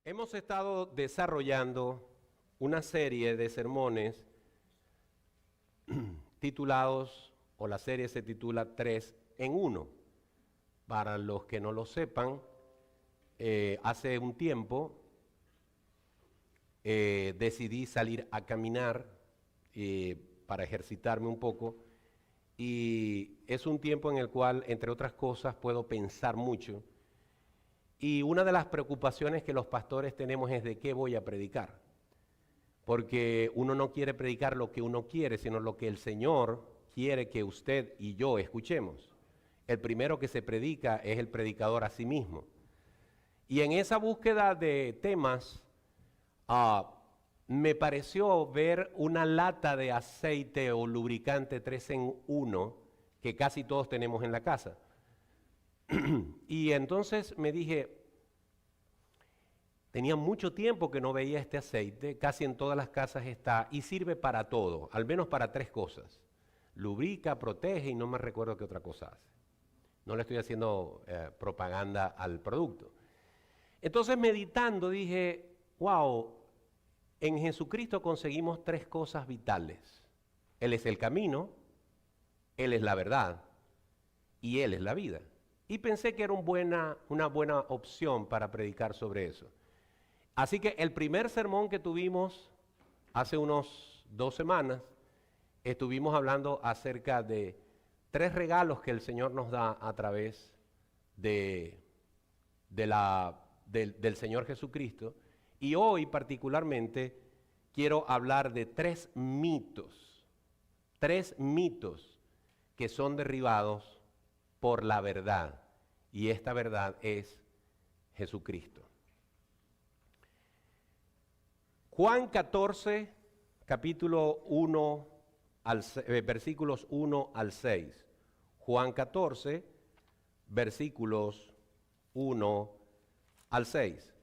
Hemos estado desarrollando una serie de sermones titulados, o la serie se titula 3 en 1. Para los que no lo sepan, hace un tiempo decidí salir a caminar para ejercitarme un poco, y es un tiempo en el cual, entre otras cosas, puedo pensar mucho. Y una de las preocupaciones que los pastores tenemos es de qué voy a predicar. Porque uno no quiere predicar lo que uno quiere, sino lo que el Señor quiere que usted y yo escuchemos. El primero que se predica es el predicador a sí mismo. Y en esa búsqueda de temas, me pareció ver una lata de aceite o lubricante 3 en 1 que casi todos tenemos en la casa. Y entonces me dije, tenía mucho tiempo que no veía este aceite, casi en todas las casas está y sirve para todo, al menos para 3 cosas. Lubrica, protege y no me recuerdo qué otra cosa hace. No le estoy haciendo propaganda al producto. Entonces meditando dije, wow, en Jesucristo conseguimos 3 cosas vitales. Él es el camino, Él es la verdad y Él es la vida. Y pensé que era una buena opción para predicar sobre eso. Así que el primer sermón que tuvimos hace unos 2 semanas, estuvimos hablando acerca de 3 regalos que el Señor nos da a través del Señor Jesucristo. Y hoy particularmente quiero hablar de 3 mitos que son derribados por la verdad, y esta verdad es Jesucristo. Juan 14, capítulo 1, versículos 1 al 6. Juan 14, versículos 1 al 6.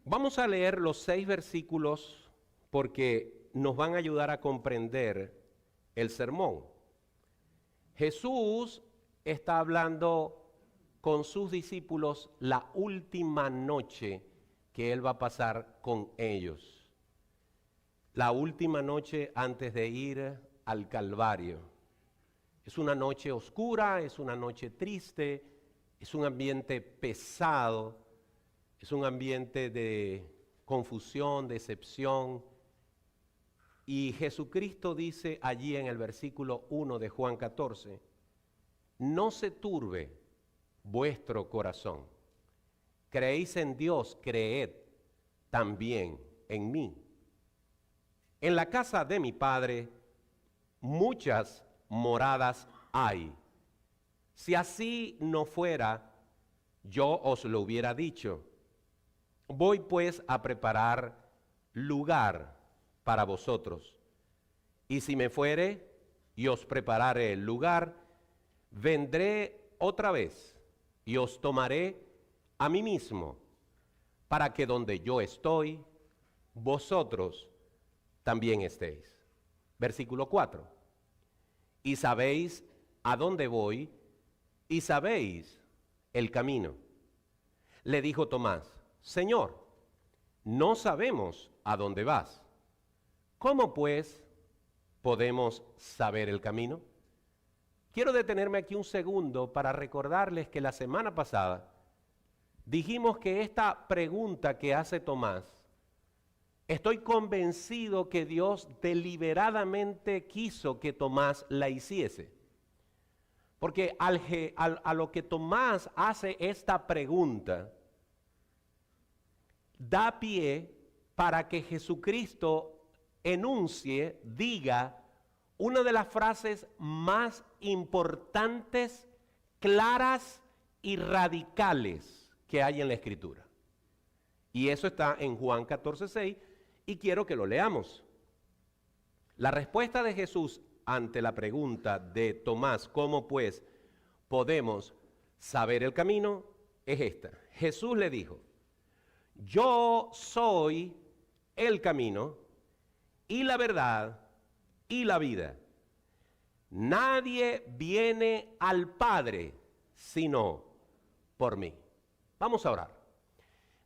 Vamos a leer los 6 versículos porque nos van a ayudar a comprender el sermón. Jesús está hablando con sus discípulos la última noche que Él va a pasar con ellos. La última noche antes de ir al Calvario. Es una noche oscura, es una noche triste, es un ambiente pesado, es un ambiente de confusión, decepción. Y Jesucristo dice allí en el versículo 1 de Juan 14, no se turbe vuestro corazón. Creéis en Dios, creed también en mí. En la casa de mi Padre muchas moradas hay. Si así no fuera, yo os lo hubiera dicho. Voy pues a preparar lugar para vosotros. Y si me fuere y os prepararé el lugar, vendré otra vez y os tomaré a mí mismo, para que donde yo estoy, vosotros también estéis. Versículo 4. Y sabéis a dónde voy y sabéis el camino. Le dijo Tomás, Señor, no sabemos a dónde vas. ¿Cómo pues podemos saber el camino? Quiero detenerme aquí un segundo para recordarles que la semana pasada dijimos que esta pregunta que hace Tomás, estoy convencido que Dios deliberadamente quiso que Tomás la hiciese. Porque a lo que Tomás hace esta pregunta, da pie para que Jesucristo enuncie, diga una de las frases más importantes, claras y radicales que hay en la Escritura. Y eso está en Juan 14:6 y quiero que lo leamos. La respuesta de Jesús ante la pregunta de Tomás, ¿cómo pues podemos saber el camino?, es esta. Jesús le dijo, yo soy el camino y la verdad y la vida. Nadie viene al Padre sino por mí. Vamos a orar.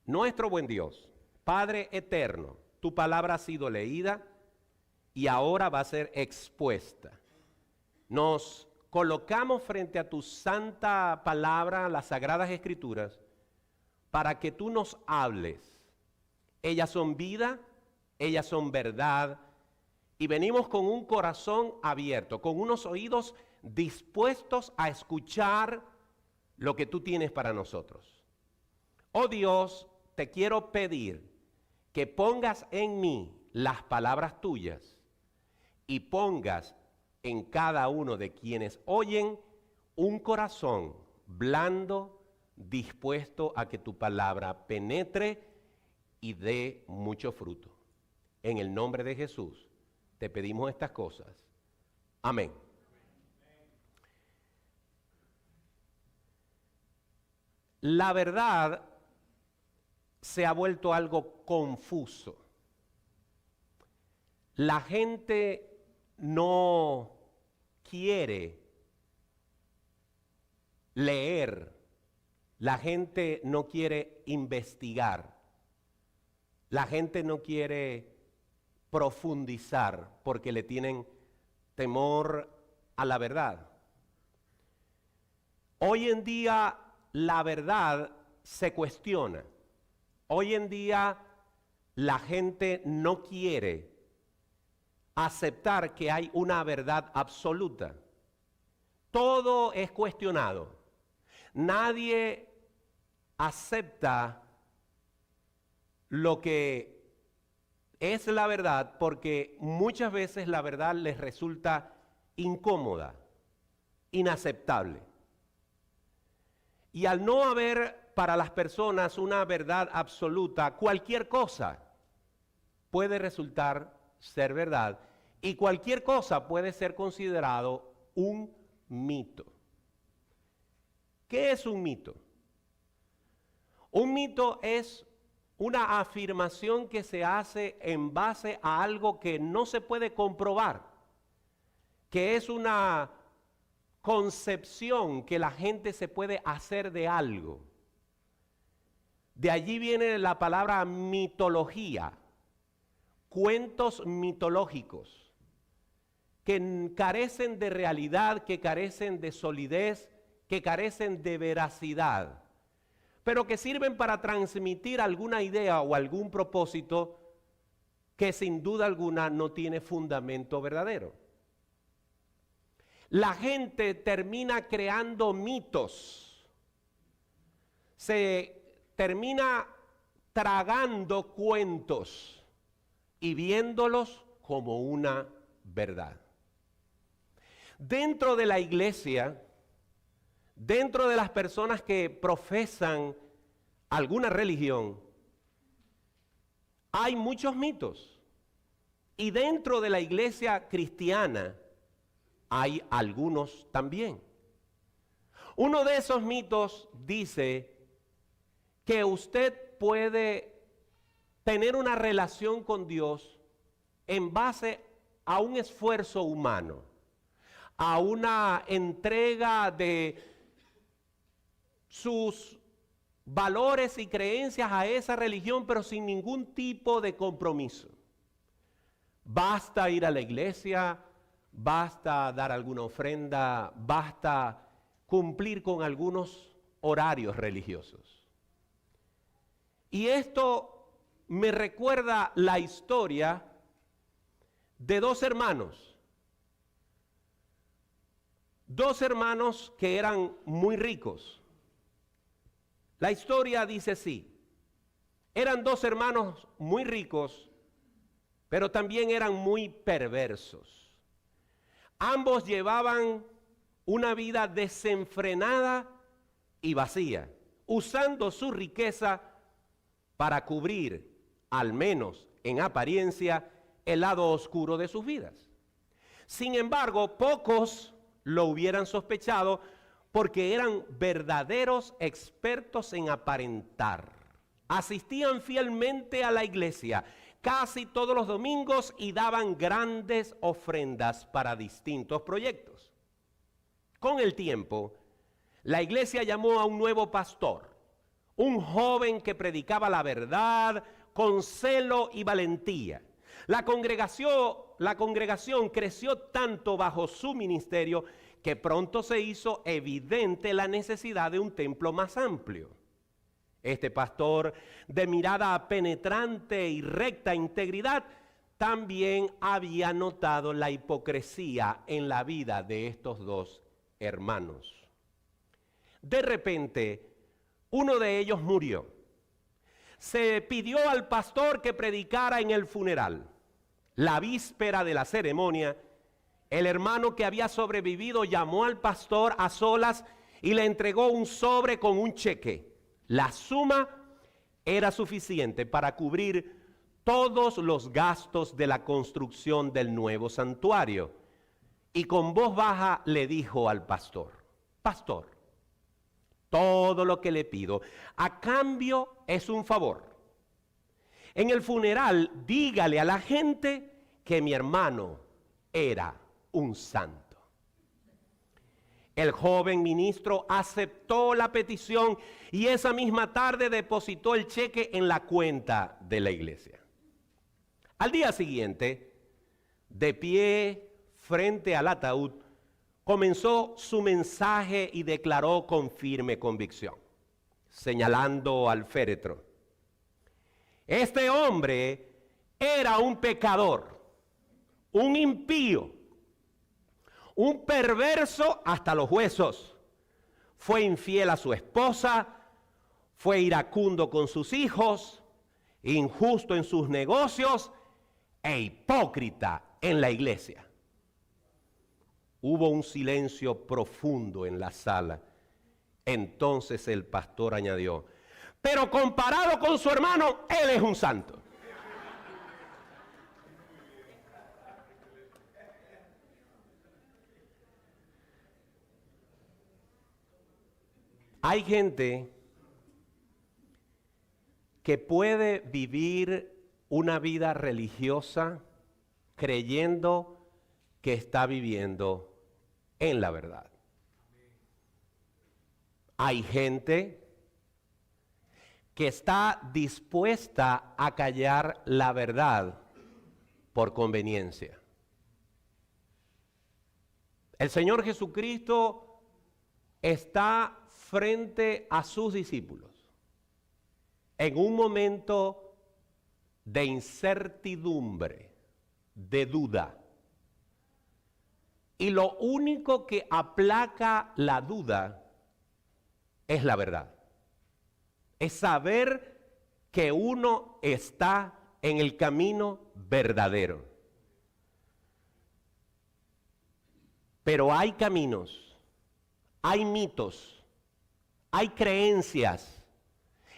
Nuestro buen Dios, Padre eterno, tu palabra ha sido leída y ahora va a ser expuesta. Nos colocamos frente a tu santa palabra, las sagradas escrituras, para que tú nos hables. Ellas son vida, ellas son verdad, y venimos con un corazón abierto, con unos oídos dispuestos a escuchar lo que tú tienes para nosotros. Oh Dios, te quiero pedir que pongas en mí las palabras tuyas y pongas en cada uno de quienes oyen un corazón blando, dispuesto a que tu palabra penetre y dé mucho fruto. En el nombre de Jesús te pedimos estas cosas. Amén. La verdad se ha vuelto algo confuso. La gente no quiere leer, la gente no quiere investigar, la gente no quiere profundizar porque le tienen temor a la verdad. Hoy en día la verdad se cuestiona. Hoy en día la gente no quiere aceptar que hay una verdad absoluta. Todo es cuestionado. Nadie acepta lo que es la verdad porque muchas veces la verdad les resulta incómoda, inaceptable. Y al no haber para las personas una verdad absoluta, cualquier cosa puede resultar ser verdad y cualquier cosa puede ser considerado un mito. ¿Qué es un mito? Un mito es una afirmación que se hace en base a algo que no se puede comprobar, que es una concepción que la gente se puede hacer de algo. De allí viene la palabra mitología, cuentos mitológicos, que carecen de realidad, que carecen de solidez, que carecen de veracidad, pero que sirven para transmitir alguna idea o algún propósito que sin duda alguna no tiene fundamento verdadero. La gente termina creando mitos, se termina tragando cuentos y viéndolos como una verdad. Dentro de la iglesia, dentro de las personas que profesan alguna religión, hay muchos mitos. Y dentro de la iglesia cristiana hay algunos también. Uno de esos mitos dice que usted puede tener una relación con Dios en base a un esfuerzo humano, a una entrega de sus valores y creencias a esa religión, pero sin ningún tipo de compromiso. Basta ir a la iglesia, basta dar alguna ofrenda, basta cumplir con algunos horarios religiosos. Y esto me recuerda la historia de dos hermanos que eran muy ricos. La historia dice así: eran dos hermanos muy ricos, pero también eran muy perversos. Ambos llevaban una vida desenfrenada y vacía, usando su riqueza para cubrir, al menos en apariencia, el lado oscuro de sus vidas. Sin embargo, pocos lo hubieran sospechado porque eran verdaderos expertos en aparentar. Asistían fielmente a la iglesia casi todos los domingos y daban grandes ofrendas para distintos proyectos. Con el tiempo, la iglesia llamó a un nuevo pastor, un joven que predicaba la verdad con celo y valentía. La congregación creció tanto bajo su ministerio que pronto se hizo evidente la necesidad de un templo más amplio. Este pastor, de mirada penetrante y recta integridad, también había notado la hipocresía en la vida de estos dos hermanos. De repente, uno de ellos murió. Se pidió al pastor que predicara en el funeral. La víspera de la ceremonia, el hermano que había sobrevivido llamó al pastor a solas y le entregó un sobre con un cheque. La suma era suficiente para cubrir todos los gastos de la construcción del nuevo santuario. Y con voz baja le dijo al pastor: pastor, todo lo que le pido a cambio es un favor. En el funeral, dígale a la gente que mi hermano era un santo. El joven ministro aceptó la petición y esa misma tarde depositó el cheque en la cuenta de la iglesia. Al día siguiente, de pie frente al ataúd, comenzó su mensaje y declaró con firme convicción, señalando al féretro: este hombre era un pecador, un impío, un perverso hasta los huesos. Fue infiel a su esposa, fue iracundo con sus hijos, injusto en sus negocios e hipócrita en la iglesia. Hubo un silencio profundo en la sala. Entonces el pastor añadió: pero comparado con su hermano, él es un santo. Hay gente que puede vivir una vida religiosa creyendo que está viviendo en la verdad. Hay gente que está dispuesta a callar la verdad por conveniencia. El Señor Jesucristo está frente a sus discípulos en un momento de incertidumbre, de duda. Y lo único que aplaca la duda es la verdad. Es saber que uno está en el camino verdadero. Pero hay caminos, hay mitos, hay creencias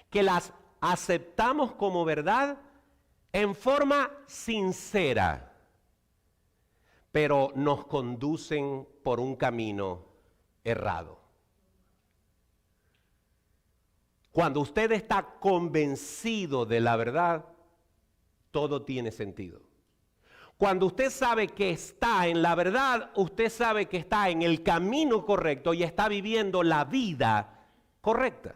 que las aceptamos como verdad en forma sincera, pero nos conducen por un camino errado. Cuando usted está convencido de la verdad, todo tiene sentido. Cuando usted sabe que está en la verdad, usted sabe que está en el camino correcto y está viviendo la vida correcta.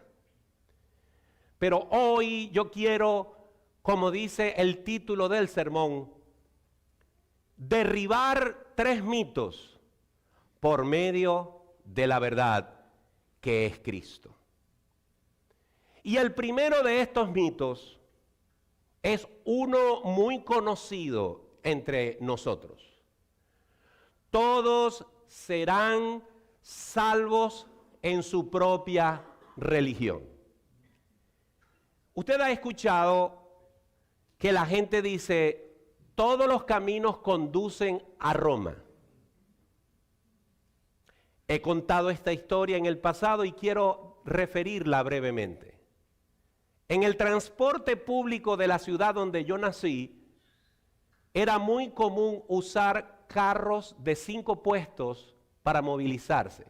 Pero hoy yo quiero, como dice el título del sermón, derribar 3 mitos por medio de la verdad que es Cristo. Y el primero de estos mitos es uno muy conocido entre nosotros. Todos serán salvos en su propia religión. Usted ha escuchado que la gente dice: todos los caminos conducen a Roma. He contado esta historia en el pasado y quiero referirla brevemente. En el transporte público de la ciudad donde yo nací, era muy común usar carros de 5 puestos para movilizarse.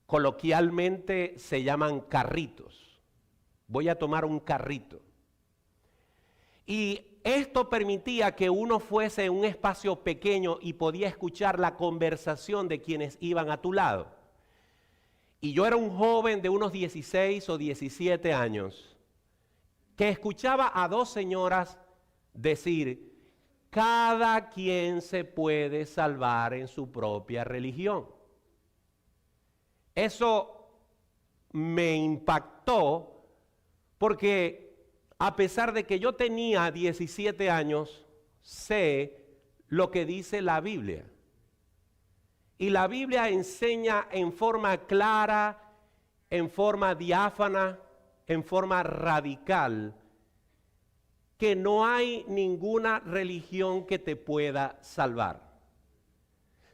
Coloquialmente se llaman carritos. Voy a tomar un carrito. Y esto permitía que uno fuese en un espacio pequeño y podía escuchar la conversación de quienes iban a tu lado. y yo era un joven de unos 16 o 17 años, que escuchaba a dos señoras decir, cada quien se puede salvar en su propia religión. Eso me impactó porque a pesar de que yo tenía 17 años, sé lo que dice la Biblia. Y la Biblia enseña en forma clara, en forma diáfana, en forma radical, que no hay ninguna religión que te pueda salvar,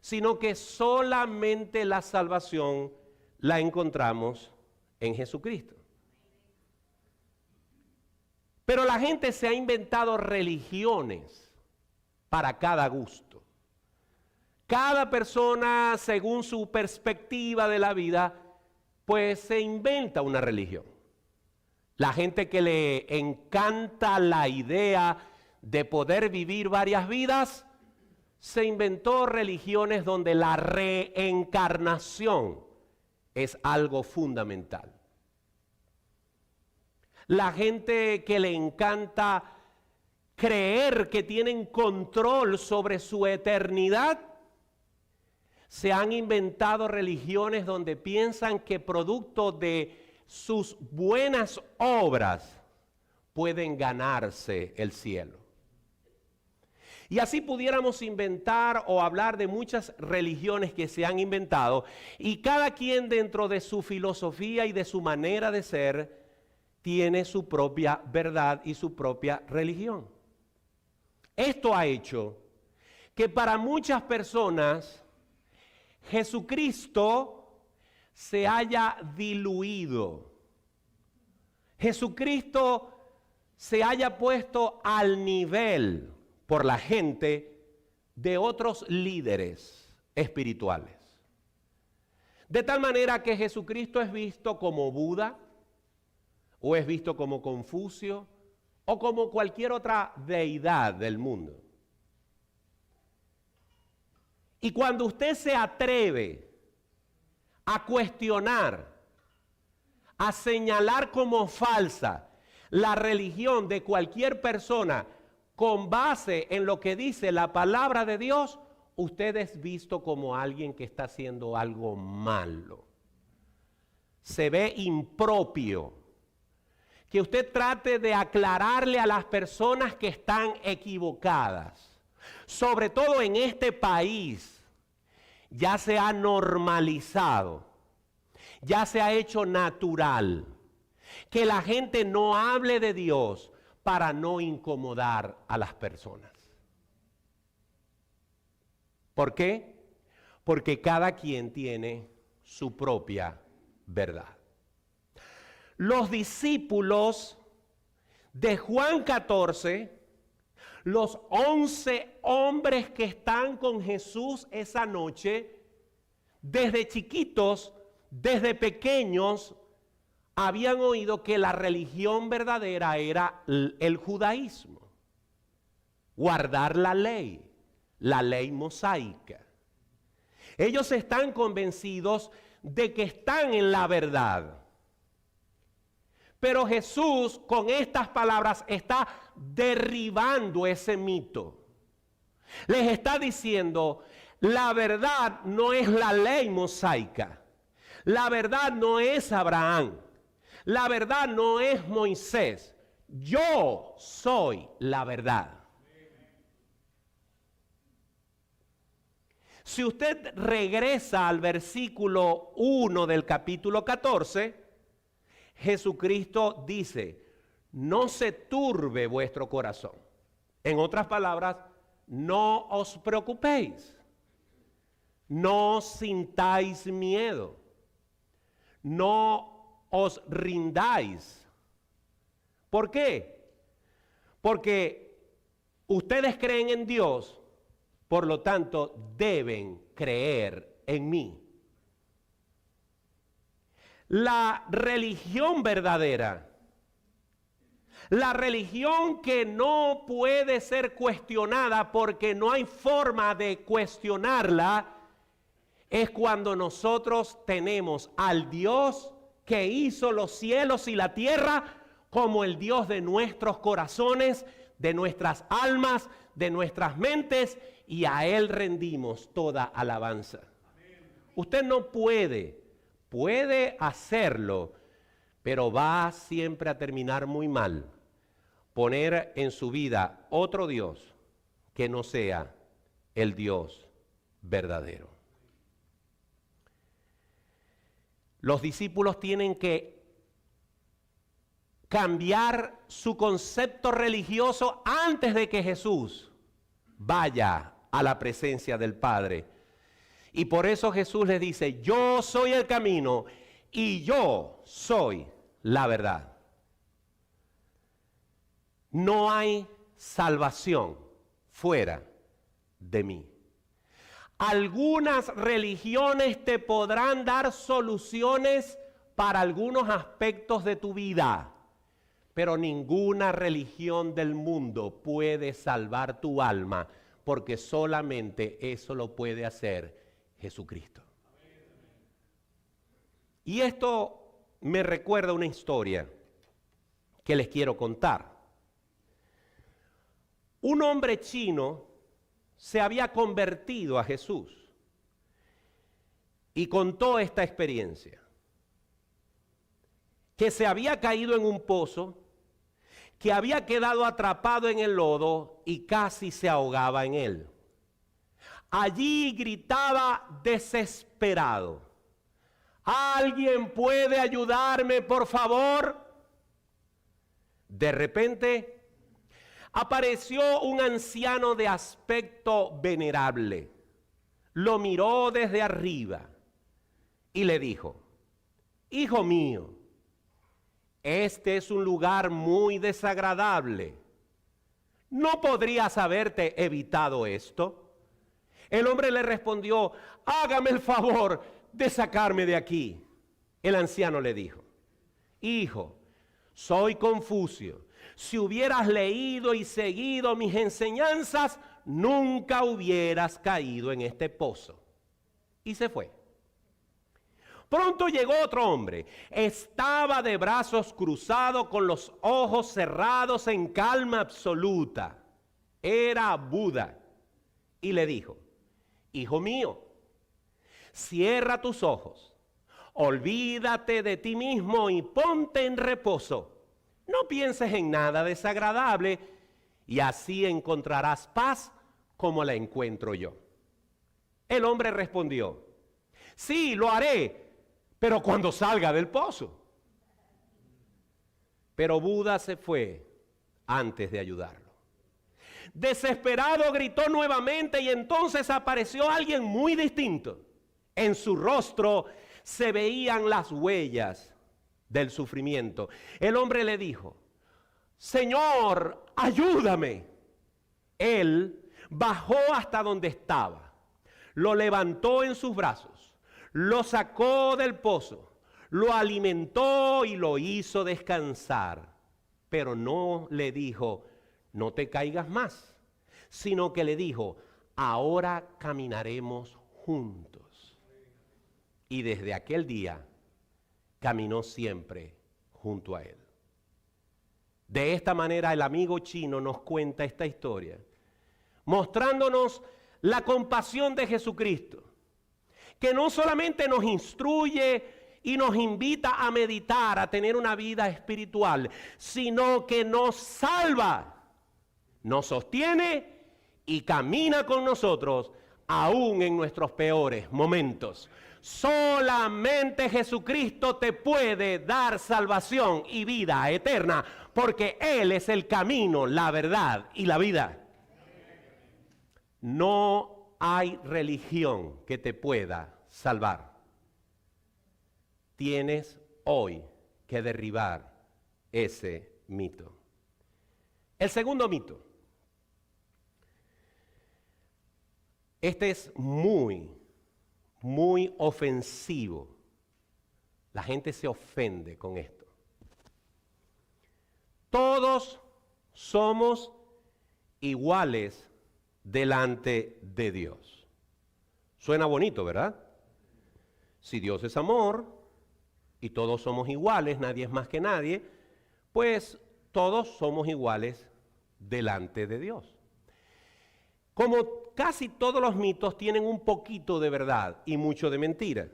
sino que solamente la salvación la encontramos en Jesucristo. Pero la gente se ha inventado religiones para cada gusto. Cada persona, según su perspectiva de la vida, pues se inventa una religión. La gente que le encanta la idea de poder vivir varias vidas, se inventó religiones donde la reencarnación es algo fundamental. La gente que le encanta creer que tienen control sobre su eternidad, se han inventado religiones donde piensan que producto de sus buenas obras pueden ganarse el cielo. Y así pudiéramos inventar o hablar de muchas religiones que se han inventado, y cada quien dentro de su filosofía y de su manera de ser tiene su propia verdad y su propia religión. Esto ha hecho que para muchas personas Jesucristo se haya diluido. Jesucristo se haya puesto al nivel por la gente de otros líderes espirituales. De tal manera que Jesucristo es visto como Buda, o es visto como Confucio, o como cualquier otra deidad del mundo. Y cuando usted se atreve a cuestionar, a señalar como falsa la religión de cualquier persona con base en lo que dice la palabra de Dios, usted es visto como alguien que está haciendo algo malo. Se ve impropio que usted trate de aclararle a las personas que están equivocadas. Sobre todo en este país, ya se ha normalizado, ya se ha hecho natural que la gente no hable de Dios para no incomodar a las personas. ¿Por qué? Porque cada quien tiene su propia verdad. Los discípulos de Juan 14, los 11 hombres que están con Jesús esa noche, desde chiquitos, desde pequeños, habían oído que la religión verdadera era el judaísmo. Guardar la ley mosaica. Ellos están convencidos de que están en la verdad. Pero Jesús con estas palabras está derribando ese mito. Les está diciendo, la verdad no es la ley mosaica. La verdad no es Abraham. La verdad no es Moisés. Yo soy la verdad. Si usted regresa al versículo 1 del capítulo 14, Jesucristo dice, no se turbe vuestro corazón. En otras palabras, no os preocupéis, no sintáis miedo, no os rindáis. ¿Por qué? Porque ustedes creen en Dios, por lo tanto deben creer en mí. La religión verdadera, la religión que no puede ser cuestionada porque no hay forma de cuestionarla, es cuando nosotros tenemos al Dios que hizo los cielos y la tierra como el Dios de nuestros corazones, de nuestras almas, de nuestras mentes, y a Él rendimos toda alabanza. Usted no puede hacerlo, pero va siempre a terminar muy mal. Poner en su vida otro Dios que no sea el Dios verdadero. Los discípulos tienen que cambiar su concepto religioso antes de que Jesús vaya a la presencia del Padre. Y por eso Jesús les dice: yo soy el camino y yo soy la verdad. No hay salvación fuera de mí. Algunas religiones te podrán dar soluciones para algunos aspectos de tu vida, pero ninguna religión del mundo puede salvar tu alma, porque solamente eso lo puede hacer Jesucristo. Y esto me recuerda una historia que les quiero contar. Un hombre chino se había convertido a Jesús y contó esta experiencia, que se había caído en un pozo, que había quedado atrapado en el lodo y casi se ahogaba en él. Allí gritaba desesperado: ¿alguien puede ayudarme, por favor? De repente apareció un anciano de aspecto venerable. Lo miró desde arriba y le dijo: hijo mío, este es un lugar muy desagradable. ¿No podrías haberte evitado esto? El hombre le respondió: hágame el favor de sacarme de aquí. El anciano le dijo: hijo, soy Confucio. Si hubieras leído y seguido mis enseñanzas, nunca hubieras caído en este pozo. Y se fue. Pronto llegó otro hombre. Estaba de brazos cruzados, con los ojos cerrados, en calma absoluta. Era Buda. Y le dijo: hijo mío, cierra tus ojos, olvídate de ti mismo y ponte en reposo. No pienses en nada desagradable y así encontrarás paz como la encuentro yo. El hombre respondió: sí, lo haré, pero cuando salga del pozo. Pero Buda se fue antes de ayudarlo. Desesperado gritó nuevamente y entonces apareció alguien muy distinto. En su rostro se veían las huellas del sufrimiento. El hombre le dijo: Señor, ayúdame. Él bajó hasta donde estaba, lo levantó en sus brazos, lo sacó del pozo, lo alimentó y lo hizo descansar. Pero no le dijo: no te caigas más, sino que le dijo: ahora caminaremos juntos. Y desde aquel día caminó siempre junto a él. De esta manera el amigo chino nos cuenta esta historia, mostrándonos la compasión de Jesucristo, que no solamente nos instruye y nos invita a meditar, a tener una vida espiritual, sino que nos salva, nos sostiene y camina con nosotros aún en nuestros peores momentos. Solamente Jesucristo te puede dar salvación y vida eterna, porque Él es el camino, la verdad y la vida. No hay religión que te pueda salvar. Tienes hoy que derribar ese mito. El segundo mito. Este es muy ofensivo. La gente se ofende con esto. Todos somos iguales delante de Dios. Suena bonito, ¿verdad? Si Dios es amor y todos somos iguales, nadie es más que nadie, pues todos somos iguales delante de Dios. Como casi todos los mitos tienen un poquito de verdad y mucho de mentira.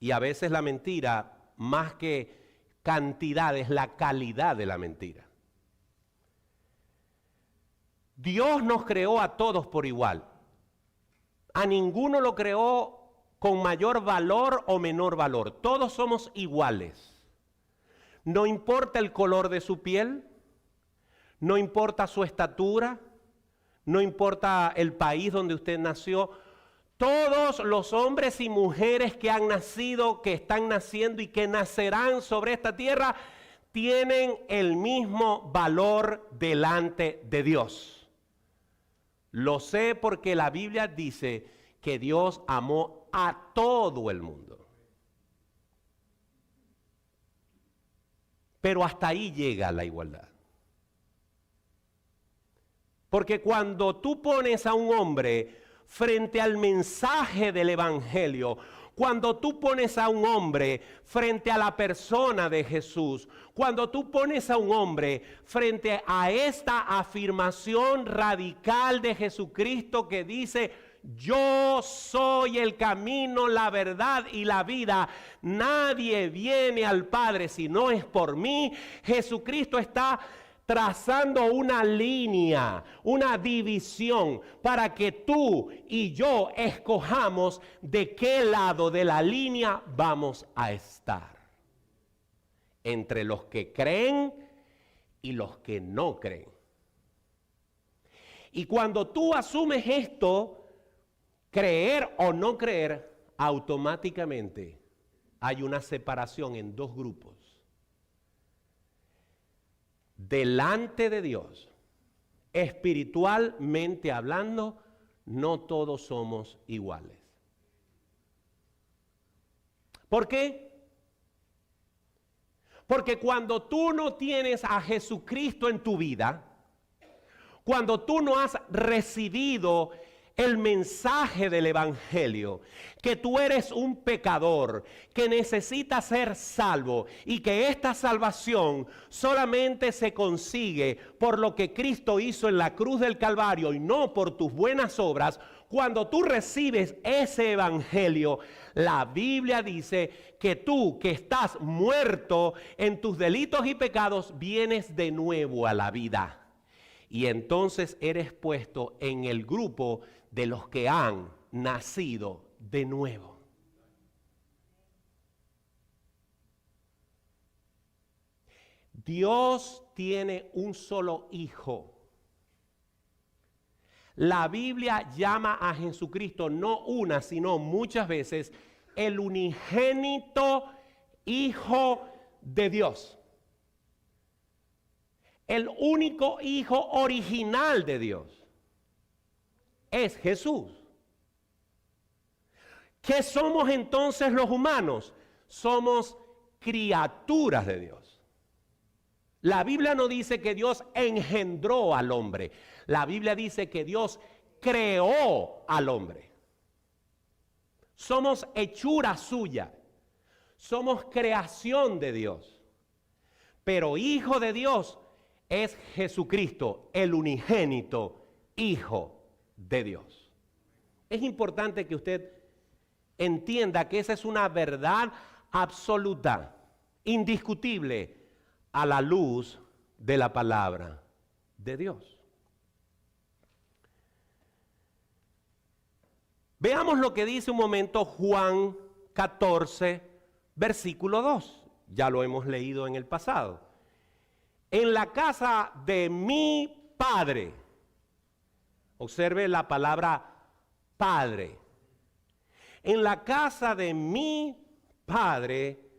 Y a veces la mentira, más que cantidad, es la calidad de la mentira. Dios nos creó a todos por igual. A ninguno lo creó con mayor valor o menor valor. Todos somos iguales. No importa el color de su piel, no importa su estatura, no importa el país donde usted nació. Todos los hombres y mujeres que han nacido, que están naciendo y que nacerán sobre esta tierra, tienen el mismo valor delante de Dios. Lo sé porque la Biblia dice que Dios amó a todo el mundo. Pero hasta ahí llega la igualdad. Porque cuando tú pones a un hombre frente al mensaje del Evangelio, cuando tú pones a un hombre frente a la persona de Jesús, cuando tú pones a un hombre frente a esta afirmación radical de Jesucristo que dice: yo soy el camino, la verdad y la vida, nadie viene al Padre si no es por mí. Jesucristo está trazando una línea, una división para que tú y yo escojamos de qué lado de la línea vamos a estar. Entre los que creen y los que no creen. Y cuando tú asumes esto, creer o no creer, automáticamente hay una separación en dos grupos. Delante de Dios, espiritualmente hablando, no todos somos iguales. ¿Por qué? Porque cuando tú no tienes a Jesucristo en tu vida, cuando tú no has recibido el mensaje del Evangelio, que tú eres un pecador, que necesitas ser salvo y que esta salvación solamente se consigue por lo que Cristo hizo en la cruz del Calvario y no por tus buenas obras. Cuando tú recibes ese Evangelio, la Biblia dice que tú, que estás muerto en tus delitos y pecados, vienes de nuevo a la vida. Y entonces eres puesto en el grupo de los que han nacido de nuevo. Dios tiene un solo hijo. La Biblia llama a Jesucristo no una, sino muchas veces el unigénito Hijo de Dios. El único hijo original de Dios es Jesús. ¿Qué somos entonces los humanos? Somos criaturas de Dios. La Biblia no dice que Dios engendró al hombre. La Biblia dice que Dios creó al hombre. Somos hechura suya. Somos creación de Dios. Pero hijo de Dios es Jesucristo, el unigénito Hijo de Dios. Es importante que usted entienda que esa es una verdad absoluta, indiscutible, a la luz de la palabra de Dios. Veamos lo que dice un momento Juan 14, versículo 2. Ya lo hemos leído en el pasado. En la casa de mi Padre, observe la palabra Padre. En la casa de mi Padre,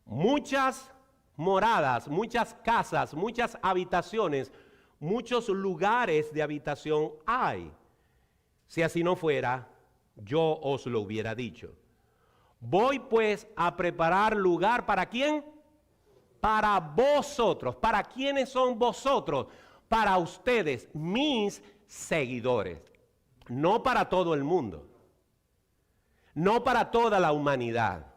muchas moradas, muchas casas, muchas habitaciones, muchos lugares de habitación hay. Si así no fuera, yo os lo hubiera dicho. Voy pues a preparar lugar ¿para quién? Para vosotros. ¿Para quiénes son vosotros? Para ustedes, mis seguidores. No para todo el mundo. no para toda la humanidad.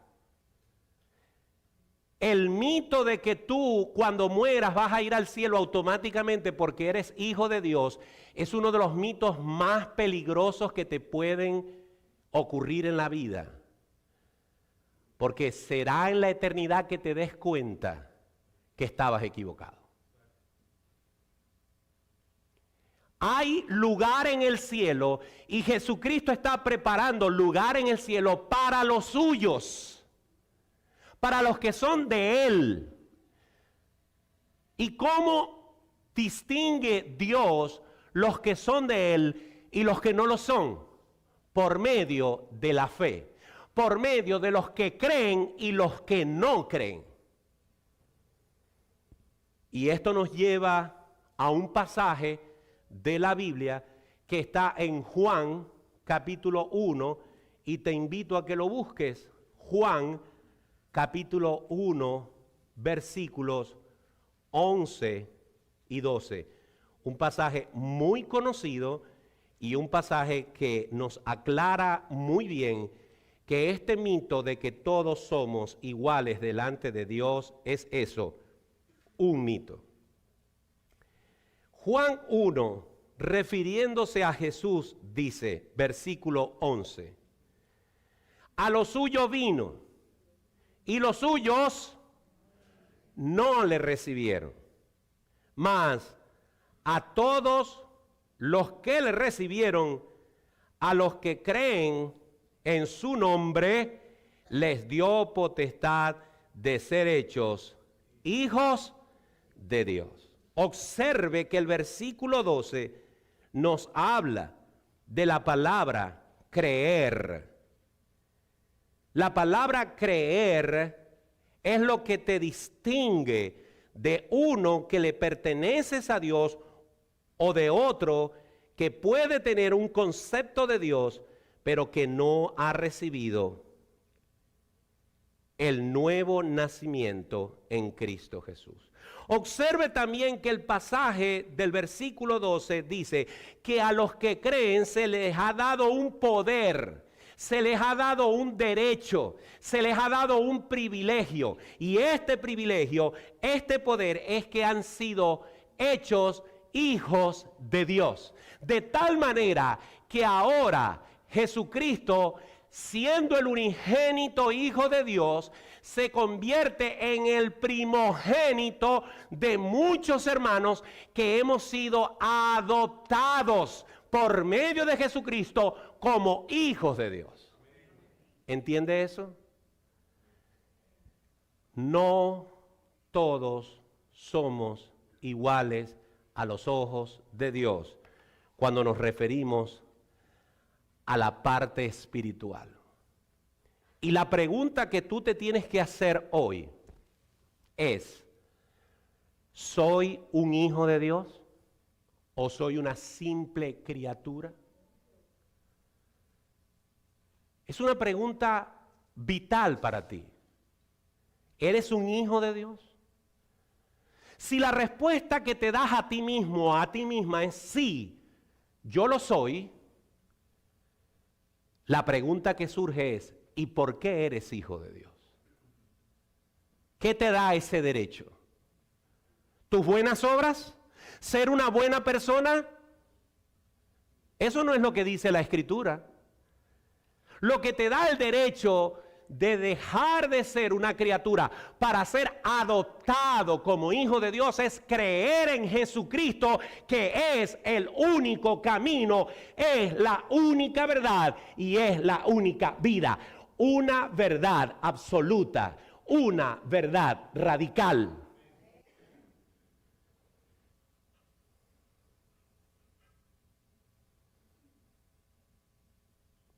El mito de que tú cuando mueras vas a ir al cielo automáticamente porque eres hijo de Dios es uno de los mitos más peligrosos que te pueden ocurrir en la vida. Porque será en la eternidad que te des cuenta que estabas equivocado. Hay lugar en el cielo y Jesucristo está preparando lugar en el cielo para los suyos. Para los que son de Él. ¿Y cómo distingue Dios los que son de Él y los que no lo son? Por medio de la fe. Por medio de los que creen y los que no creen. Y esto nos lleva a un pasaje de la Biblia que está en Juan capítulo 1 y te invito a que lo busques. Juan capítulo 1, versículos 11 y 12. Un pasaje muy conocido y un pasaje que nos aclara muy bien que este mito de que todos somos iguales delante de Dios es eso, un mito. Juan 1, refiriéndose a Jesús, dice, versículo 11, a lo suyo vino, y los suyos no le recibieron. Mas a todos los que le recibieron, a los que creen en su nombre, les dio potestad de ser hechos hijos de Dios. Observe que el versículo 12 nos habla de la palabra creer. La palabra creer es lo que te distingue de uno que le perteneces a Dios o de otro que puede tener un concepto de Dios, pero que no ha recibido el nuevo nacimiento en Cristo Jesús. Observe también que el pasaje del versículo 12 dice que a los que creen se les ha dado un poder. Se les ha dado un derecho, se les ha dado un privilegio. Y este privilegio, este poder es que han sido hechos hijos de Dios. De tal manera que ahora Jesucristo, siendo el unigénito Hijo de Dios, se convierte en el primogénito de muchos hermanos que hemos sido adoptados por medio de Jesucristo como hijos de Dios. ¿Entiende eso? No todos somos iguales a los ojos de Dios cuando nos referimos a la parte espiritual. Y la pregunta que tú te tienes que hacer hoy es, ¿soy un hijo de Dios o soy una simple criatura? Es una pregunta vital para ti. ¿Eres un hijo de Dios? Si la respuesta que te das a ti mismo o a ti misma es sí, yo lo soy, la pregunta que surge es, ¿y por qué eres hijo de Dios? ¿Qué te da ese derecho? ¿Tus buenas obras? ¿Ser una buena persona? Eso no es lo que dice la Escritura. Lo que te da el derecho de dejar de ser una criatura para ser adoptado como hijo de Dios es creer en Jesucristo, que es el único camino, es la única verdad y es la única vida. Una verdad absoluta, una verdad radical.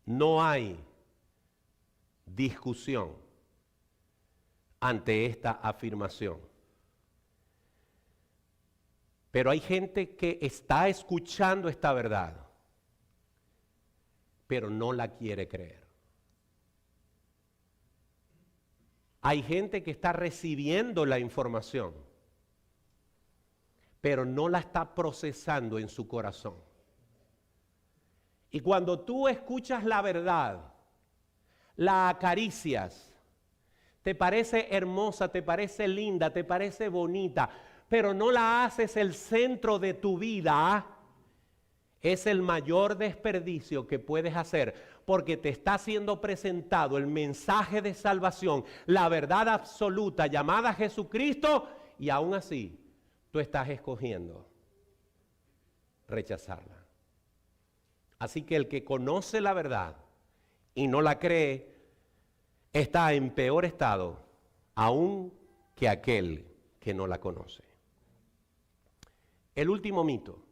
No hay discusión ante esta afirmación. Pero hay gente que está escuchando esta verdad, pero no la quiere creer. Hay gente que está recibiendo la información, pero no la está procesando en su corazón. Y cuando tú escuchas la verdad, la acaricias, te parece hermosa, te parece linda, te parece bonita, pero no la haces el centro de tu vida, es el mayor desperdicio que puedes hacer, porque te está siendo presentado el mensaje de salvación, la verdad absoluta llamada Jesucristo, y aún así tú estás escogiendo rechazarla. Así que el que conoce la verdad y no la cree, está en peor estado aún que aquel que no la conoce. El último mito.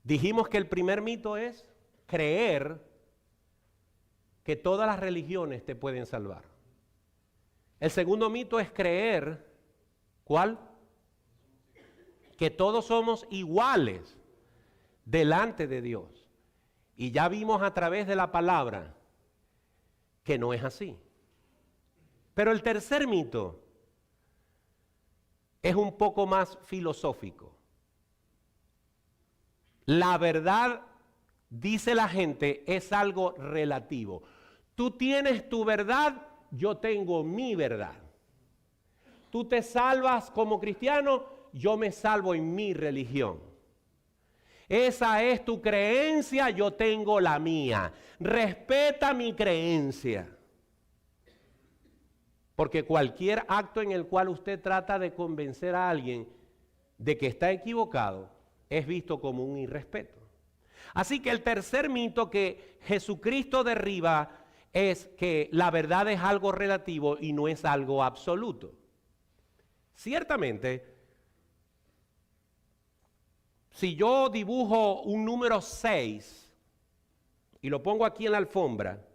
Dijimos que el primer mito es creer que todas las religiones te pueden salvar. El segundo mito es creer, ¿cuál? Que todos somos iguales delante de Dios. Y ya vimos a través de la palabra que no es así. Pero el tercer mito es un poco más filosófico. La verdad, dice la gente, es algo relativo. Tú tienes tu verdad, yo tengo mi verdad. Tú te salvas como cristiano, yo me salvo en mi religión. Esa es tu creencia, yo tengo la mía. Respeta mi creencia. Porque cualquier acto en el cual usted trata de convencer a alguien de que está equivocado es visto como un irrespeto. Así que el tercer mito que Jesucristo derriba es que la verdad es algo relativo y no es algo absoluto. Ciertamente, si yo dibujo un número 6 y lo pongo aquí en la alfombra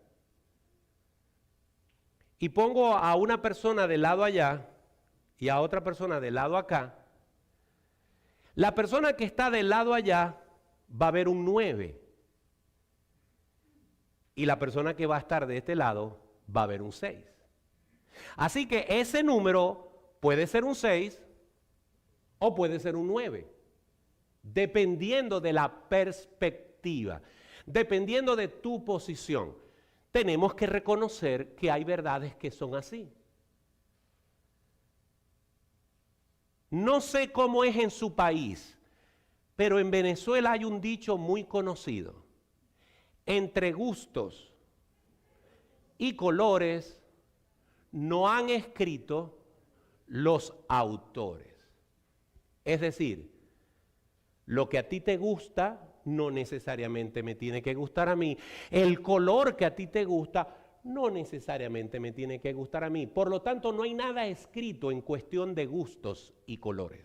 y pongo a una persona del lado allá y a otra persona del lado acá, la persona que está del lado allá va a ver un 9 y la persona que va a estar de este lado va a ver un 6. Así que ese número puede ser un 6 o puede ser un 9, dependiendo de la perspectiva, dependiendo de tu posición. Tenemos que reconocer que hay verdades que son así. No sé cómo es en su país, pero en Venezuela hay un dicho muy conocido. Entre gustos y colores no han escrito los autores. Es decir, lo que a ti te gusta no necesariamente me tiene que gustar a mí. El color que a ti te gusta no necesariamente me tiene que gustar a mí. Por lo tanto, no hay nada escrito en cuestión de gustos y colores.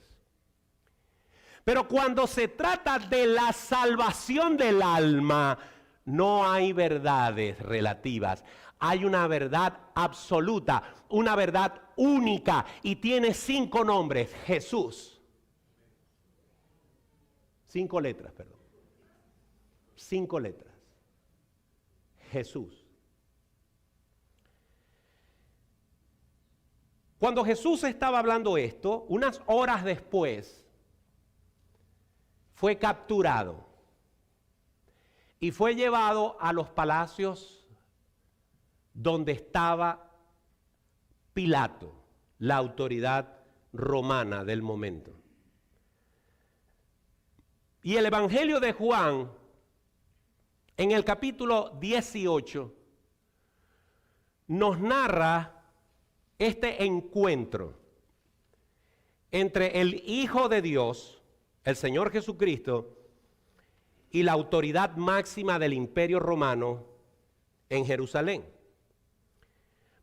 Pero cuando se trata de la salvación del alma, no hay verdades relativas. Hay una verdad absoluta, una verdad única, y tiene 5 nombres. Jesús. 5 letras, perdón. 5 letras. Jesús. Cuando Jesús estaba hablando esto, unas horas después, fue capturado y fue llevado a los palacios donde estaba Pilato, la autoridad romana del momento. Y el Evangelio de Juan, en el capítulo 18, nos narra este encuentro entre el Hijo de Dios, el Señor Jesucristo, y la autoridad máxima del Imperio Romano en Jerusalén.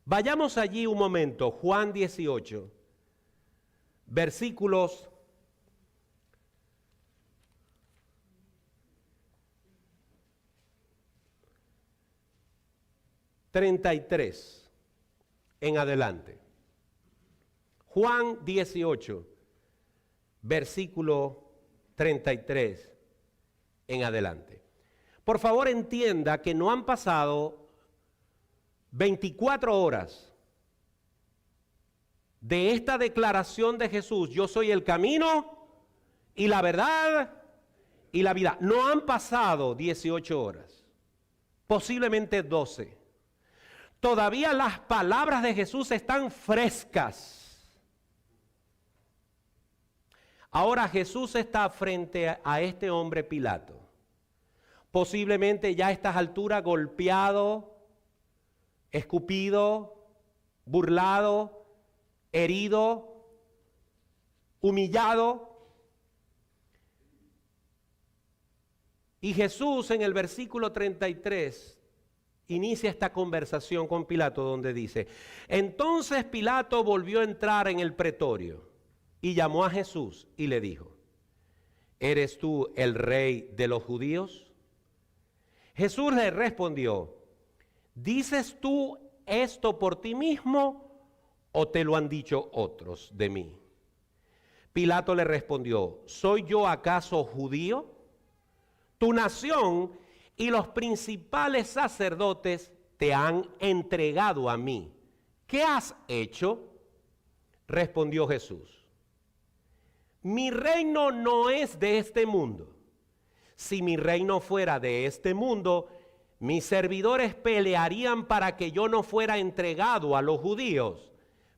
Vayamos allí un momento, Juan 18, versículos 33 en adelante. Juan 18, versículo 33 en adelante. Por favor, entienda que no han pasado 24 horas de esta declaración de Jesús: yo soy el camino y la verdad y la vida. No han pasado 18 horas. posiblemente 12. Todavía las palabras de Jesús están frescas. Ahora Jesús está frente a este hombre Pilato. Posiblemente ya a estas alturas golpeado, escupido, burlado, herido, humillado. Y Jesús en el versículo 33 inicia esta conversación con Pilato donde dice: entonces Pilato volvió a entrar en el pretorio y llamó a Jesús y le dijo: ¿eres tú el rey de los judíos? Jesús le respondió: ¿dices tú esto por ti mismo o te lo han dicho otros de mí? Pilato le respondió: ¿soy yo acaso judío? Tu nación y los principales sacerdotes te han entregado a mí. ¿Qué has hecho? Respondió Jesús: mi reino no es de este mundo. Si mi reino fuera de este mundo, mis servidores pelearían para que yo no fuera entregado a los judíos.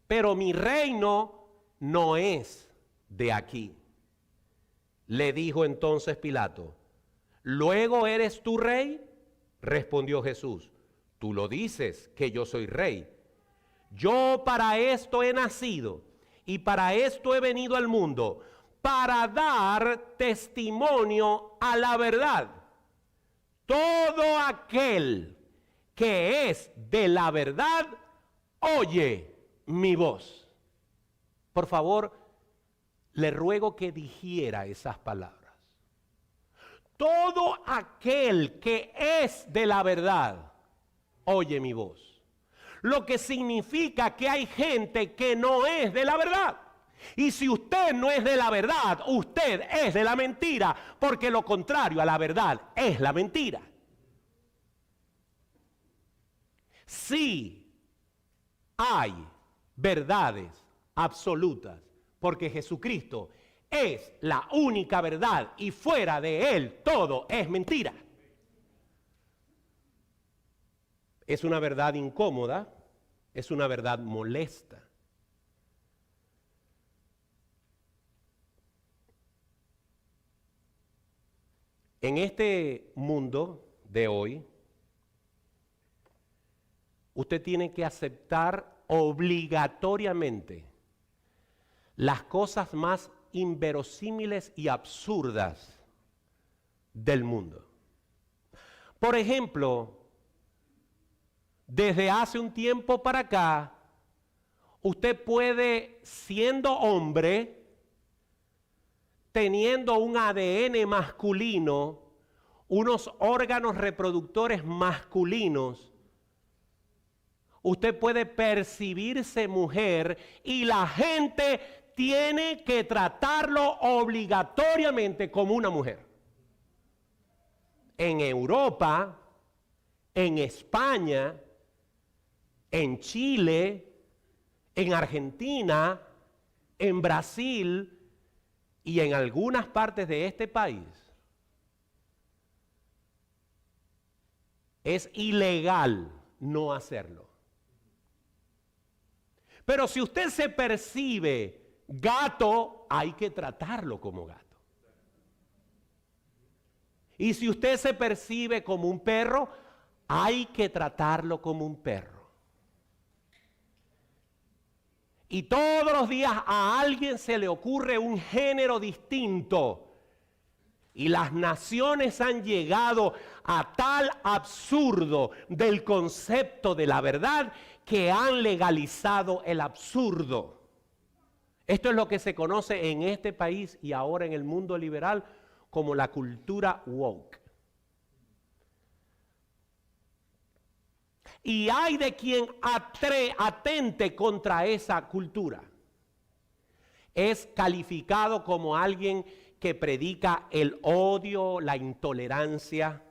Pero mi reino no es de aquí. Le dijo entonces Pilato: ¿luego eres tú rey? Respondió Jesús: tú lo dices que yo soy rey. Yo para esto he nacido y para esto he venido al mundo, para dar testimonio a la verdad. Todo aquel que es de la verdad, oye mi voz. Por favor, le ruego que dijera esas palabras. Todo aquel que es de la verdad, oye mi voz. Lo que significa que hay gente que no es de la verdad. Y si usted no es de la verdad, usted es de la mentira, porque lo contrario a la verdad es la mentira. Sí hay verdades absolutas, porque Jesucristo es la única verdad y fuera de Él todo es mentira. Es una verdad incómoda, es una verdad molesta. En este mundo de hoy, usted tiene que aceptar obligatoriamente las cosas más inverosímiles y absurdas del mundo. Por ejemplo, desde hace un tiempo para acá, usted puede, siendo hombre, teniendo un ADN masculino, unos órganos reproductores masculinos, usted puede percibirse mujer y la gente tiene que tratarlo obligatoriamente como una mujer. En Europa, en España, en Chile, en Argentina, en Brasil y en algunas partes de este país, es ilegal no hacerlo. Pero si usted se percibe gato, hay que tratarlo como gato. Y si usted se percibe como un perro, hay que tratarlo como un perro. Y todos los días a alguien se le ocurre un género distinto. Y las naciones han llegado a tal absurdo del concepto de la verdad que han legalizado el absurdo. Esto es lo que se conoce en este país y ahora en el mundo liberal como la cultura woke. Y hay de quien atente contra esa cultura. Es calificado como alguien que predica el odio, la intolerancia,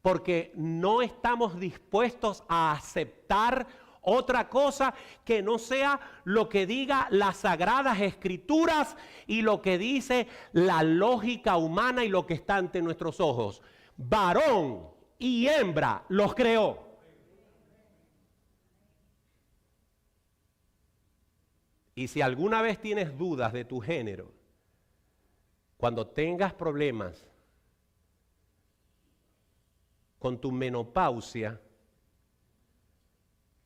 porque no estamos dispuestos a aceptar otra cosa que no sea lo que diga las Sagradas Escrituras y lo que dice la lógica humana y lo que está ante nuestros ojos. Varón y hembra los creó. Y si alguna vez tienes dudas de tu género, cuando tengas problemas con tu menopausia,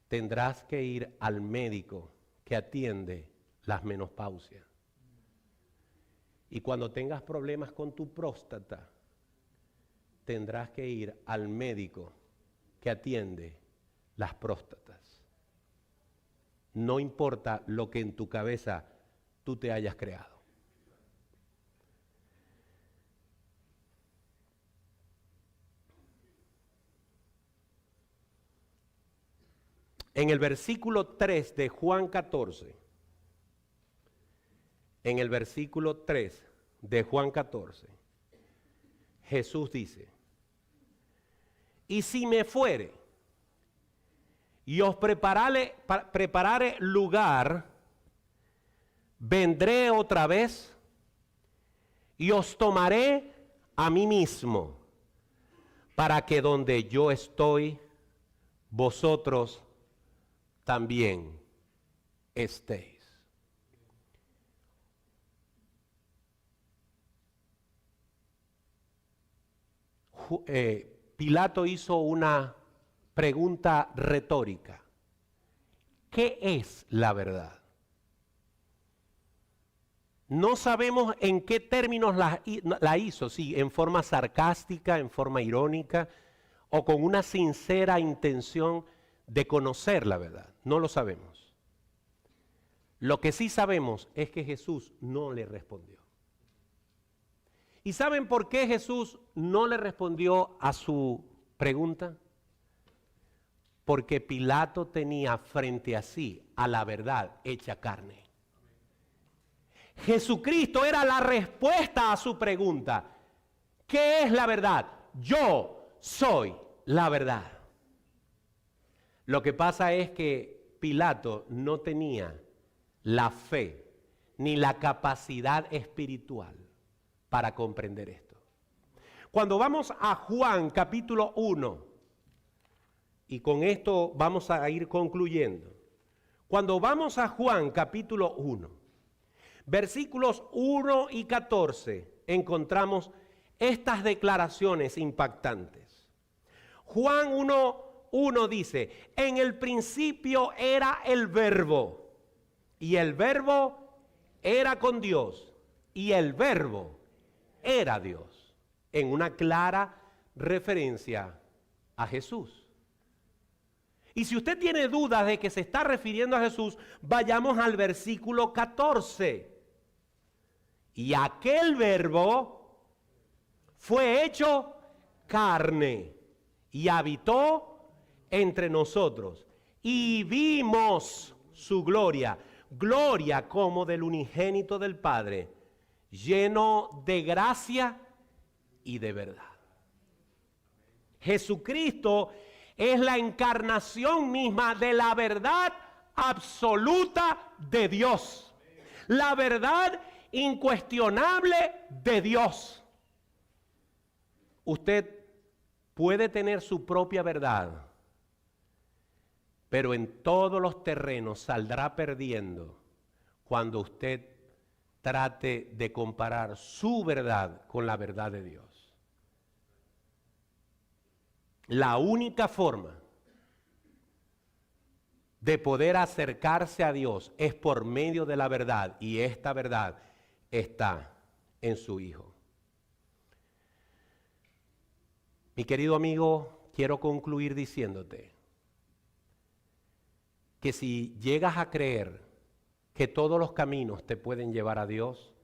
tendrás que ir al médico que atiende las menopausias. Y cuando tengas problemas con tu próstata, tendrás que ir al médico que atiende las próstatas. No importa lo que en tu cabeza tú te hayas creado. En el versículo 3 de Juan 14, en el versículo 3 de Juan 14, Jesús dice, y si me fuere y os preparare lugar, vendré otra vez y os tomaré a mí mismo, para que donde yo estoy, vosotros también estéis. Pilato hizo una pregunta retórica. ¿Qué es la verdad? No sabemos en qué términos la hizo, si en forma sarcástica, en forma irónica o con una sincera intención de conocer la verdad. No lo sabemos. Lo que sí sabemos es que Jesús no le respondió. ¿Y saben por qué Jesús no le respondió a su pregunta? Porque Pilato tenía frente a sí a la verdad hecha carne. Jesucristo era la respuesta a su pregunta. ¿Qué es la verdad? Yo soy la verdad. Lo que pasa es que Pilato no tenía la fe ni la capacidad espiritual para comprender esto. Cuando vamos a Juan capítulo 1, y con esto vamos a ir concluyendo. Cuando vamos a Juan capítulo 1, versículos 1 y 14, encontramos estas declaraciones impactantes. Juan 1 dice, en el principio era el Verbo, y el Verbo era con Dios, y el Verbo era Dios, en una clara referencia a Jesús. Y si usted tiene dudas de que se está refiriendo a Jesús, vayamos al versículo 14. Y aquel Verbo fue hecho carne y habitó entre nosotros. Y vimos su gloria, gloria como del unigénito del Padre, lleno de gracia y de verdad. Jesucristo es la encarnación misma de la verdad absoluta de Dios. La verdad incuestionable de Dios. Usted puede tener su propia verdad, pero en todos los terrenos saldrá perdiendo cuando usted trate de comparar su verdad con la verdad de Dios. La única forma de poder acercarse a Dios es por medio de la verdad, y esta verdad está en su Hijo. Mi querido amigo, quiero concluir diciéndote que si llegas a creer que todos los caminos te pueden llevar a Dios,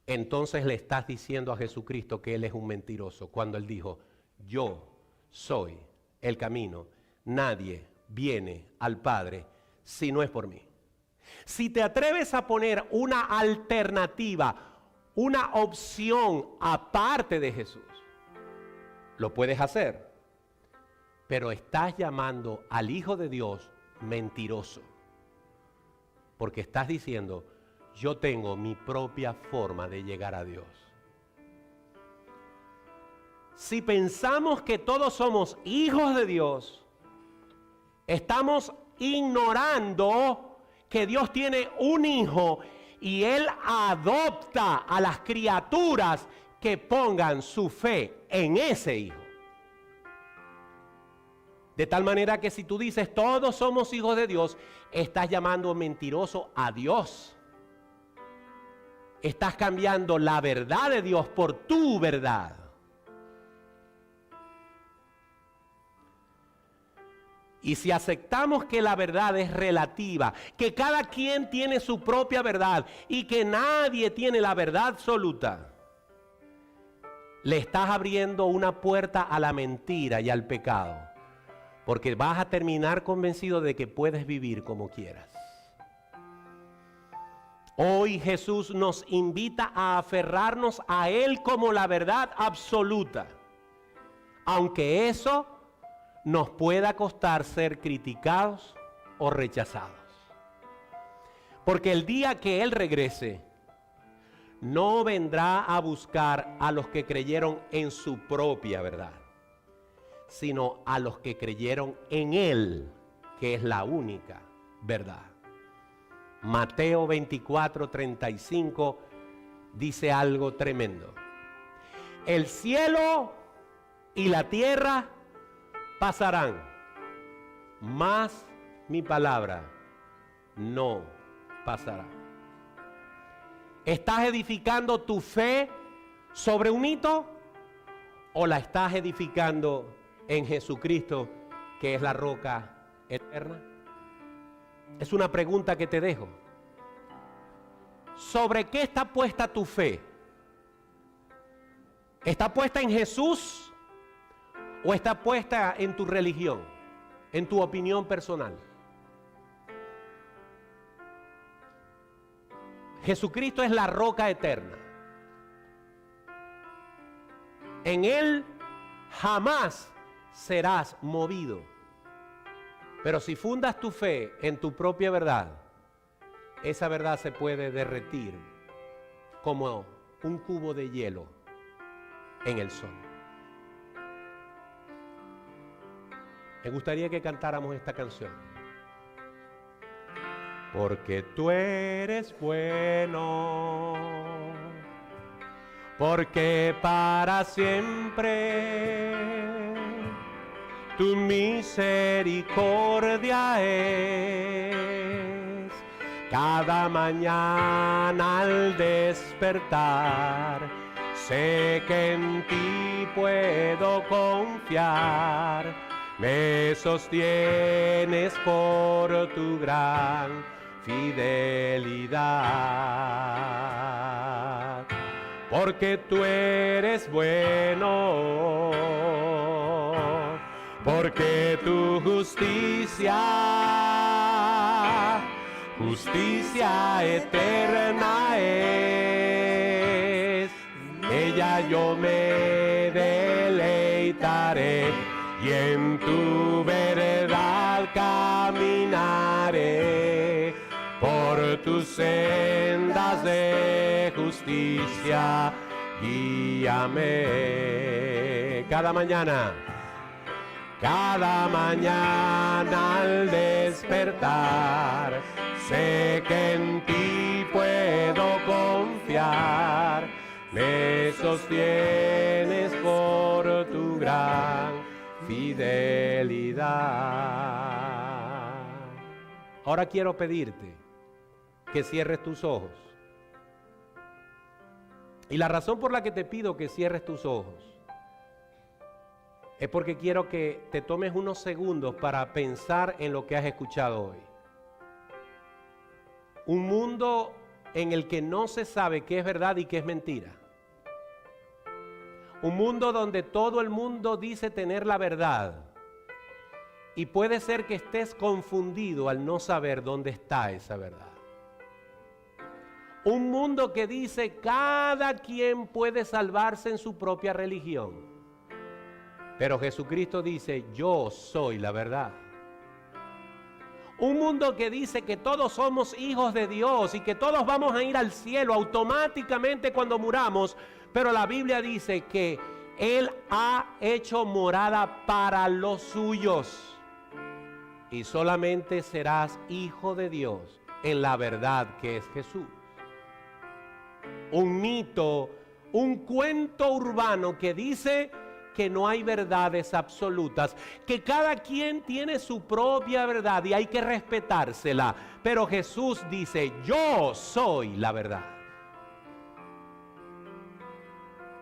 entonces le estás diciendo a Jesucristo que Él es un mentiroso, cuando Él dijo, yo soy el camino, nadie viene al Padre si no es por mí. Si te atreves a poner una alternativa, una opción aparte de Jesús, lo puedes hacer, pero estás llamando al Hijo de Dios mentiroso, porque estás diciendo, yo tengo mi propia forma de llegar a Dios. si pensamos que todos somos hijos de Dios, estamos ignorando que Dios tiene un hijo y Él adopta a las criaturas que pongan su fe en ese hijo. De tal manera que si tú dices todos somos hijos de Dios, estás llamando mentiroso a Dios. Estás cambiando la verdad de Dios por tu verdad. Y si aceptamos que la verdad es relativa, que cada quien tiene su propia verdad y que nadie tiene la verdad absoluta, le estás abriendo una puerta a la mentira y al pecado. Porque vas a terminar convencido de que puedes vivir como quieras. Hoy Jesús nos invita a aferrarnos a Él como la verdad absoluta. Aunque eso nos pueda costar ser criticados o rechazados. Porque el día que Él regrese, no vendrá a buscar a los que creyeron en su propia verdad, sino a los que creyeron en Él, que es la única verdad. Mateo 24:35 dice algo tremendo. El cielo y la tierra pasarán, mas mi palabra no pasará. ¿Estás edificando tu fe sobre un mito o la estás edificando en Jesucristo, que es la roca eterna? Es una pregunta que te dejo. ¿Sobre qué está puesta tu fe? ¿Está puesta en Jesús o está puesta en tu religión, en tu opinión personal? Jesucristo es la roca eterna. En Él jamás serás movido. Pero si fundas tu fe en tu propia verdad, esa verdad se puede derretir como un cubo de hielo en el sol. Me gustaría que cantáramos esta canción. Porque tú eres bueno, porque para siempre tu misericordia es. Cada mañana al despertar, sé que en ti puedo confiar. Me sostienes por tu gran fidelidad. Porque tú eres bueno, porque tu justicia eterna es. Ella yo me deleitaré y en tu verdad caminaré. Por tus sendas de justicia guíame. Cada mañana al despertar, sé que en ti puedo confiar. Me sostienes por tu gran fidelidad. Ahora quiero pedirte que cierres tus ojos. Y la razón por la que te pido que cierres tus ojos es porque quiero que te tomes unos segundos para pensar en lo que has escuchado hoy. Un mundo en el que no se sabe qué es verdad y qué es mentira. Un mundo donde todo el mundo dice tener la verdad. Y puede ser que estés confundido al no saber dónde está esa verdad. Un mundo que dice cada quien puede salvarse en su propia religión. Pero Jesucristo dice, yo soy la verdad. Un mundo que dice que todos somos hijos de Dios y que todos vamos a ir al cielo automáticamente cuando muramos. Pero la Biblia dice que Él ha hecho morada para los suyos. Y solamente serás hijo de Dios en la verdad que es Jesús. Un mito, un cuento urbano que dice que no hay verdades absolutas, que cada quien tiene su propia verdad y hay que respetársela. Pero Jesús dice, yo soy la verdad.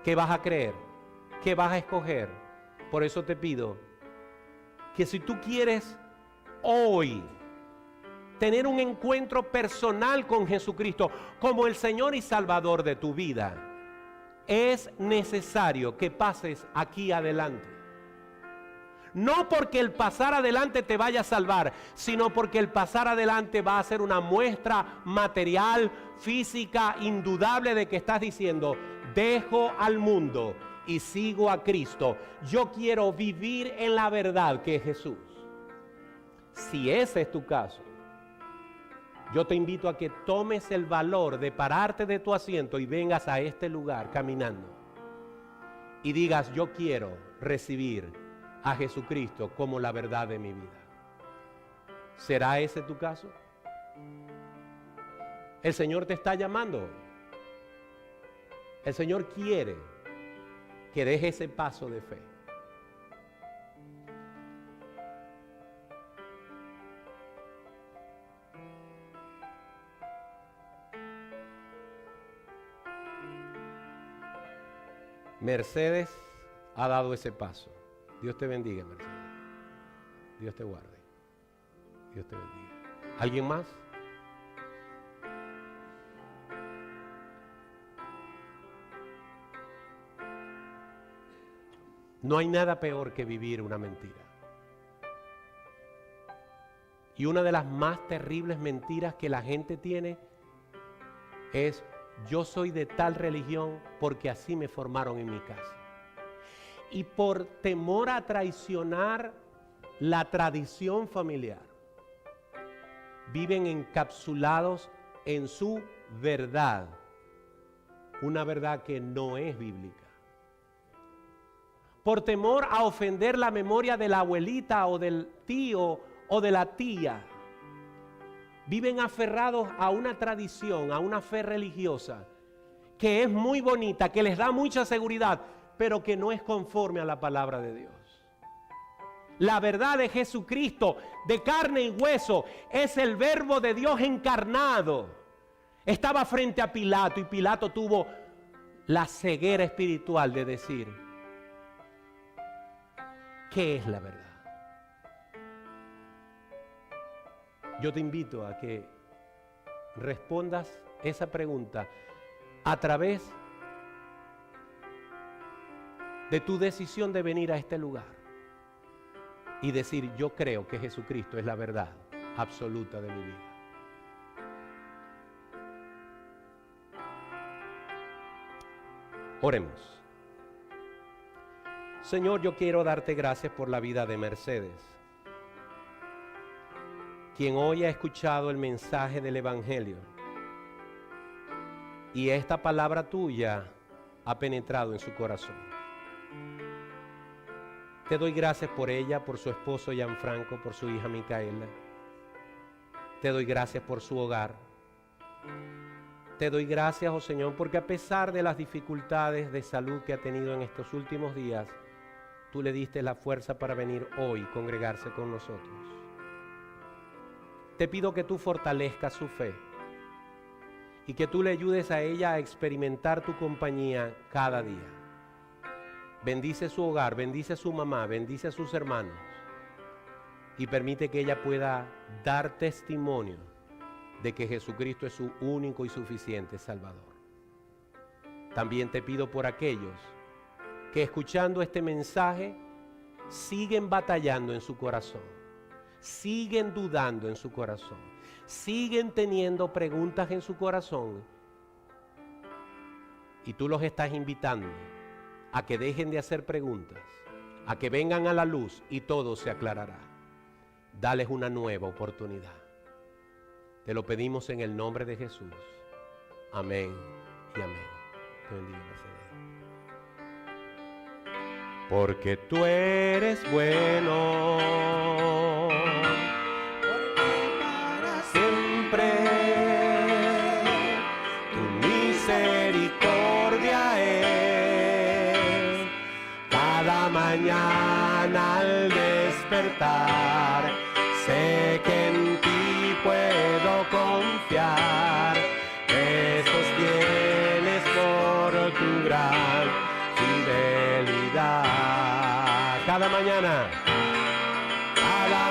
¿Qué vas a creer? ¿Qué vas a escoger? Por eso te pido que si tú quieres hoy tener un encuentro personal con Jesucristo como el Señor y Salvador de tu vida, es necesario que pases aquí adelante. No porque el pasar adelante te vaya a salvar, sino porque el pasar adelante va a ser una muestra material, física, indudable de que estás diciendo, dejo al mundo y sigo a Cristo. Yo quiero vivir en la verdad que es Jesús. Si ese es tu caso, yo te invito a que tomes el valor de pararte de tu asiento y vengas a este lugar caminando y digas, yo quiero recibir a Jesucristo como la verdad de mi vida. ¿Será ese tu caso? El Señor te está llamando. El Señor quiere que dejes ese paso de fe. Mercedes ha dado ese paso. Dios te bendiga, Mercedes. Dios te guarde. Dios te bendiga. ¿Alguien más? No hay nada peor que vivir una mentira. Y una de las más terribles mentiras que la gente tiene es: yo soy de tal religión porque así me formaron en mi casa. Y por temor a traicionar la tradición familiar, viven encapsulados en su verdad, una verdad que no es bíblica. Por temor a ofender la memoria de la abuelita o del tío o de la tía, viven aferrados a una tradición, a una fe religiosa que es muy bonita, que les da mucha seguridad, pero que no es conforme a la palabra de Dios. La verdad de Jesucristo, de carne y hueso, es el verbo de Dios encarnado. Estaba frente a Pilato y Pilato tuvo la ceguera espiritual de decir: ¿qué es la verdad? Yo te invito a que respondas esa pregunta a través de tu decisión de venir a este lugar y decir: yo creo que Jesucristo es la verdad absoluta de mi vida. Oremos. Señor, yo quiero darte gracias por la vida de Mercedes, quien hoy ha escuchado el mensaje del Evangelio, y esta palabra tuya ha penetrado en su corazón. Te doy gracias por ella, por su esposo Gianfranco, por su hija Micaela. Te doy gracias por su hogar. Te doy gracias, oh Señor, porque a pesar de las dificultades de salud que ha tenido en estos últimos días, tú le diste la fuerza para venir hoy y congregarse con nosotros. Te pido que tú fortalezcas su fe y que tú le ayudes a ella a experimentar tu compañía cada día. Bendice su hogar, bendice a su mamá, bendice a sus hermanos y permite que ella pueda dar testimonio de que Jesucristo es su único y suficiente Salvador. También te pido por aquellos que, escuchando este mensaje, siguen batallando en su corazón, siguen dudando en su corazón, siguen teniendo preguntas en su corazón, y tú los estás invitando a que dejen de hacer preguntas, a que vengan a la luz y todo se aclarará. Dales una nueva oportunidad. Te lo pedimos en el nombre de Jesús. Amén y amén. Te bendiga, Mercedes. porque tú eres bueno, porque para siempre tu misericordia es. Cada mañana al despertar, sé que en ti puedo confiar. Me sostienes por tu gran fidelidad. Cada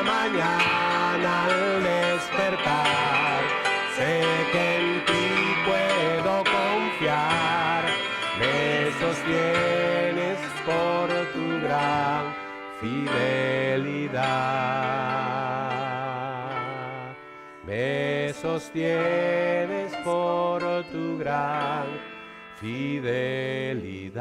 mañana al despertar, sé que en ti puedo confiar. Me sostienes por tu gran fidelidad. Me sostienes por tu gran fidelidad.